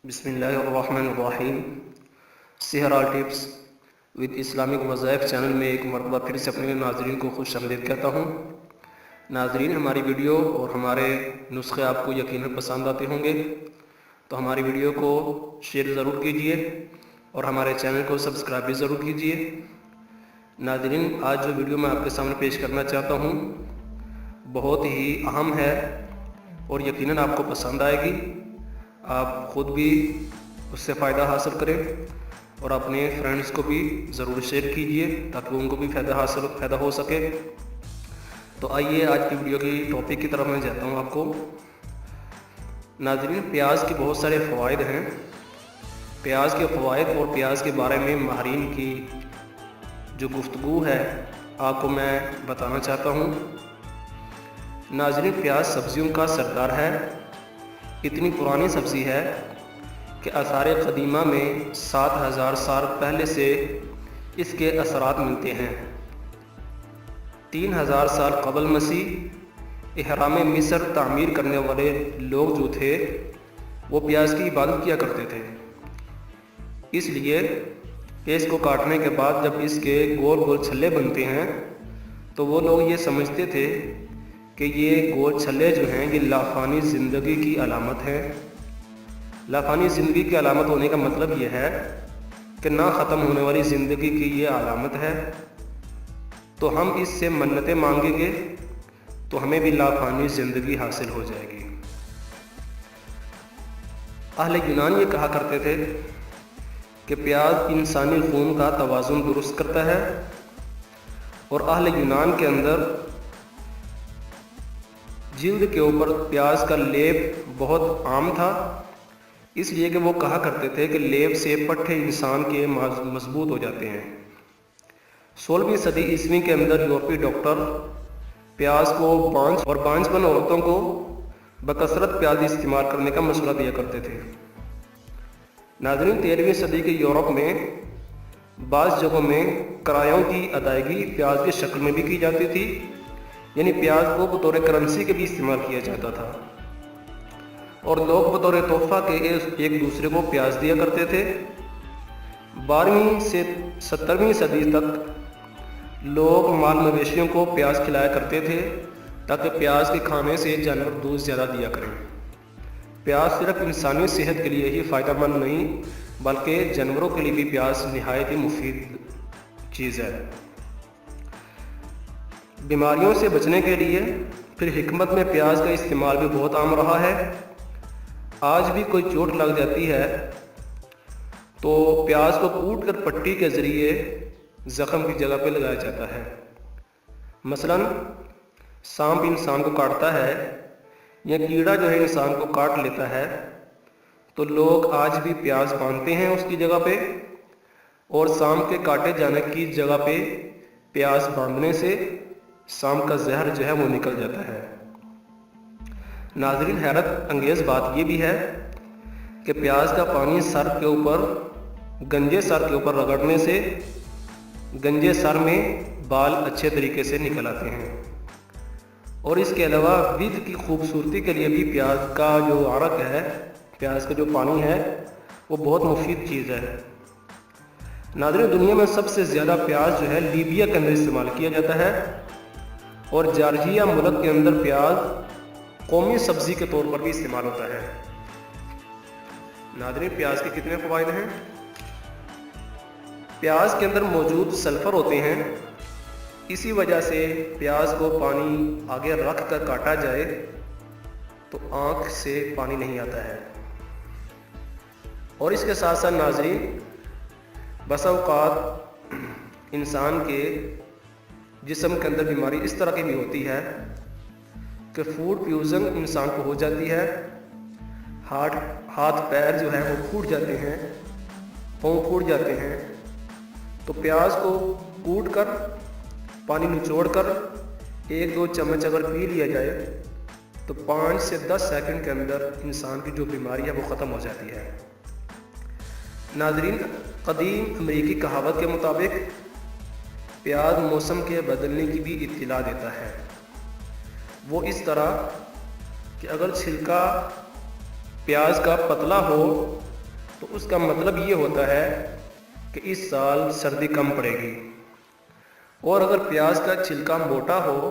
بسم اللہ الرحمن الرحیم۔ سحر ٹپس ود اسلامک وظائف چینل میں ایک مرتبہ پھر سے اپنے ناظرین کو خوش آمدید کہتا ہوں۔ ناظرین، ہماری ویڈیو اور ہمارے نسخے آپ کو یقیناً پسند آتے ہوں گے، تو ہماری ویڈیو کو شیئر ضرور کیجئے اور ہمارے چینل کو سبسکرائب بھی ضرور کیجئے۔ ناظرین، آج جو ویڈیو میں آپ کے سامنے پیش کرنا چاہتا ہوں بہت ہی اہم ہے اور یقیناً آپ کو پسند آئے گی۔ آپ خود بھی اس سے فائدہ حاصل کریں اور اپنے فرینڈز کو بھی ضرور شیئر کیجئے تاکہ ان کو بھی فائدہ ہو سکے۔ تو آئیے آج کی ویڈیو کی ٹاپک کی طرف میں جاتا ہوں آپ کو۔ ناظرین، پیاز کے بہت سارے فوائد ہیں۔ پیاز کے فوائد اور پیاز کے بارے میں ماہرین کی جو گفتگو ہے آپ کو میں بتانا چاہتا ہوں۔ ناظرین، پیاز سبزیوں کا سردار ہے۔ اتنی پرانی سبزی ہے کہ آثار قدیمہ میں 7000 سال پہلے سے اس کے اثرات ملتے ہیں۔ 3000 سال قبل مسیح احرام مصر تعمیر کرنے والے لوگ جو تھے وہ پیاز کی عبادت کیا کرتے تھے، اس لیے کہ اس کو کاٹنے کے بعد جب اس کے گول گول چھلے بنتے ہیں تو وہ لوگ یہ سمجھتے تھے کہ یہ گول چھلے جو ہیں یہ لافانی زندگی کی علامت ہے۔ لافانی زندگی کی علامت ہونے کا مطلب یہ ہے کہ نہ ختم ہونے والی زندگی کی یہ علامت ہے، تو ہم اس سے منتیں مانگیں گے تو ہمیں بھی لافانی زندگی حاصل ہو جائے گی۔ اہل یونان یہ کہا کرتے تھے کہ پیاز انسانی خون کا توازن درست کرتا ہے، اور اہل یونان کے اندر جلد کے اوپر پیاز کا لیپ بہت عام تھا، اس لیے کہ وہ کہا کرتے تھے کہ لیپ سے پٹھے انسان کے مضبوط ہو جاتے ہیں۔ 16ویں صدی عیسوی کے اندر یورپی ڈاکٹر پیاز کو بانجھ اور بانجھپن عورتوں کو بکثرت پیاز استعمال کرنے کا مشورہ دیا کرتے تھے۔ ناظرین، 13ویں صدی کے یورپ میں بعض جگہوں میں کرایوں کی ادائیگی پیاز کی شکل میں بھی کی جاتی تھی، یعنی پیاز کو بطور کرنسی کے بھی استعمال کیا جاتا تھا، اور لوگ بطور تحفہ کے ایک دوسرے کو پیاز دیا کرتے تھے۔ 12ویں سے 17ویں صدی تک لوگ مال مویشیوں کو پیاز کھلایا کرتے تھے تاکہ پیاز کے کھانے سے جانور دودھ زیادہ دیا کریں۔ پیاز صرف انسانی صحت کے لیے ہی فائدہ مند نہیں بلکہ جانوروں کے لیے بھی پیاز نہایت ہی مفید چیز ہے۔ بیماریوں سے بچنے کے لیے پھر حکمت میں پیاز کا استعمال بھی بہت عام رہا ہے۔ آج بھی کوئی چوٹ لگ جاتی ہے تو پیاز کو کوٹ کر پٹی کے ذریعے زخم کی جگہ پہ لگایا جاتا ہے۔ مثلاً سانپ انسان کو کاٹتا ہے یا کیڑا جو ہے انسان کو کاٹ لیتا ہے تو لوگ آج بھی پیاز باندھتے ہیں اس کی جگہ پہ، اور سانپ کے کاٹے جانے کی جگہ پہ پیاز باندھنے سے سانپ کا زہر جو ہے وہ نکل جاتا ہے۔ ناظرین، حیرت انگیز بات یہ بھی ہے کہ پیاز کا پانی سر کے اوپر گنجے سر کے اوپر رگڑنے سے گنجے سر میں بال اچھے طریقے سے نکل آتے ہیں، اور اس کے علاوہ ود کی خوبصورتی کے لیے بھی پیاز کا جو عرق ہے، پیاز کا جو پانی ہے وہ بہت مفید چیز ہے۔ ناظرین، دنیا میں سب سے زیادہ پیاز جو ہے لیبیا کے اندر استعمال کیا جاتا ہے، اور جارجیا ملک کے اندر پیاز قومی سبزی کے طور پر بھی استعمال ہوتا ہے۔ ناظرین، پیاز کے کتنے فوائد ہیں؟ پیاز کے اندر موجود سلفر ہوتے ہیں، اسی وجہ سے پیاز کو پانی آگے رکھ کر کاٹا جائے تو آنکھ سے پانی نہیں آتا ہے۔ اور اس کے ساتھ ساتھ ناظرین، بسا اوقات انسان کے جسم کے اندر بیماری اس طرح کی بھی ہوتی ہے کہ فوڈ پوائزن انسان کو ہو جاتی ہے، ہاتھ پیر جو ہے وہ پھوٹ جاتے ہیں، پاؤں پھوٹ جاتے ہیں، تو پیاز کو کوٹ کر پانی نچوڑ کر 1-2 چمچ اگر پی لیا جائے تو 5 سے 10 سیکنڈ کے اندر انسان کی جو بیماری ہے وہ ختم ہو جاتی ہے۔ ناظرین، قدیم امریکی کہاوت کے مطابق پیاز موسم کے بدلنے کی بھی اطلاع دیتا ہے۔ وہ اس طرح کہ اگر چھلکا پیاز کا پتلا ہو تو اس کا مطلب یہ ہوتا ہے کہ اس سال سردی کم پڑے گی، اور اگر پیاز کا چھلکا موٹا ہو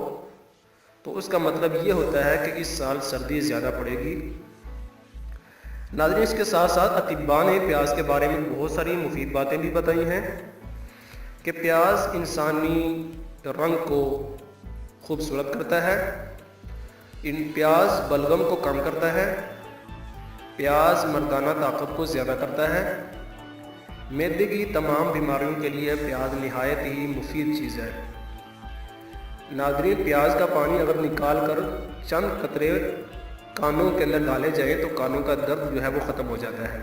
تو اس کا مطلب یہ ہوتا ہے کہ اس سال سردی زیادہ پڑے گی۔ ناظرین، اس کے ساتھ ساتھ اطباء نے پیاز کے بارے میں بہت ساری مفید باتیں بھی بتائی ہیں کہ پیاز انسانی رنگ کو خوبصورت کرتا ہے، پیاز بلغم کو کم کرتا ہے، پیاز مردانہ طاقت کو زیادہ کرتا ہے، معدے کی تمام بیماریوں کے لیے پیاز نہایت ہی مفید چیز ہے۔ ناظرین، پیاز کا پانی اگر نکال کر چند قطرے کانوں کے اندر ڈالے جائیں تو کانوں کا درد جو ہے وہ ختم ہو جاتا ہے،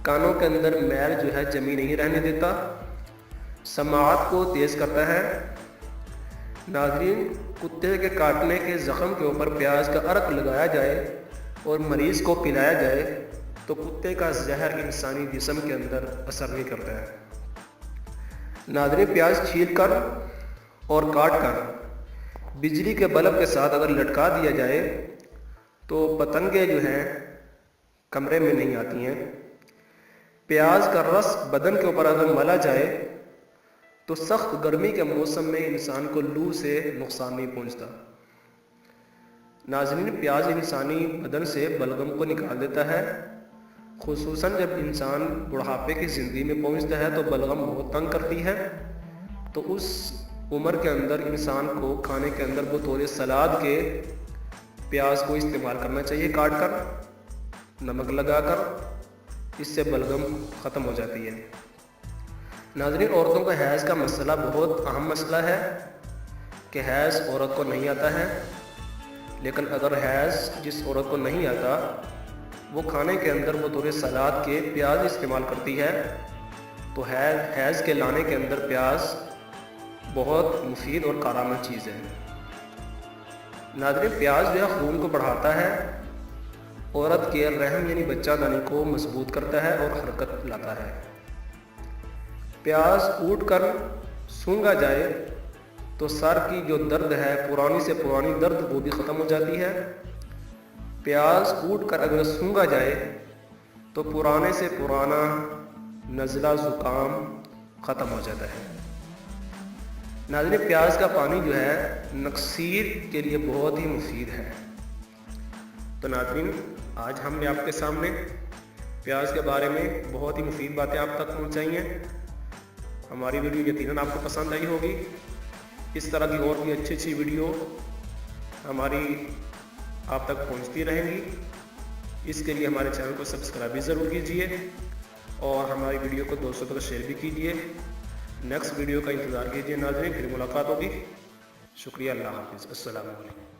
کانوں کے اندر میل جو ہے جمی نہیں رہنے دیتا، سماعت کو تیز کرتا ہے۔ ناظرین، کتے کے کاٹنے کے زخم کے اوپر پیاز کا عرق لگایا جائے اور مریض کو پلایا جائے تو کتے کا زہر انسانی جسم کے اندر اثر نہیں کرتا ہے۔ ناظرین، پیاز چھیل کر اور کاٹ کر بجلی کے بلب کے ساتھ اگر لٹکا دیا جائے تو پتنگیں جو ہیں کمرے میں نہیں آتی ہیں۔ پیاز کا رس بدن کے اوپر اگر ملا جائے تو سخت گرمی کے موسم میں انسان کو لو سے نقصان نہیں پہنچتا۔ ناظرین، پیاز انسانی بدن سے بلغم کو نکال دیتا ہے، خصوصاً جب انسان بڑھاپے کی زندگی میں پہنچتا ہے تو بلغم بہت تنگ کرتی ہے، تو اس عمر کے اندر انسان کو کھانے کے اندر بطور سلاد کے پیاز کو استعمال کرنا چاہیے، کاٹ کر نمک لگا کر، اس سے بلغم ختم ہو جاتی ہے۔ ناظرین، عورتوں کا حیض کا مسئلہ بہت اہم مسئلہ ہے کہ حیض عورت کو نہیں آتا ہے، لیکن اگر حیض جس عورت کو نہیں آتا وہ کھانے کے اندر بطور سلاد کے پیاز استعمال کرتی ہے تو حیض کے لانے کے اندر پیاز بہت مفید اور کارآمد چیز ہے۔ ناظرین، پیاز جو ہے خون کو بڑھاتا ہے، عورت کے رحم یعنی بچہ دانی کو مضبوط کرتا ہے اور حرکت لاتا ہے۔ پیاز کوٹ کر سونگھا جائے تو سر کی جو درد ہے، پرانی سے پرانی درد، وہ بھی ختم ہو جاتی ہے۔ پیاز کوٹ کر اگر سونگھا جائے تو پرانے سے پرانا نزلہ زکام ختم ہو جاتا ہے۔ ناظرین، پیاز کا پانی جو ہے نکسیر کے لیے بہت ہی مفید ہے۔ تو ناظرین، آج ہم نے آپ کے سامنے پیاز کے بارے میں بہت ہی مفید باتیں آپ تک پہنچائی ہیں۔ ہماری ویڈیو یقیناً آپ کو پسند آئی ہوگی۔ اس طرح کی اور بھی اچھی اچھی ویڈیو ہماری آپ تک پہنچتی رہیں گی۔ اس کے لیے ہمارے چینل کو سبسکرائب بھی ضرور کیجیے اور ہماری ویڈیو کو دوستوں تک شیئر بھی کیجیے۔ نیکسٹ ویڈیو کا انتظار کیجیے ناظرین، پھر ملاقات ہوگی۔ شکریہ، اللہ حافظ، السلام علیکم۔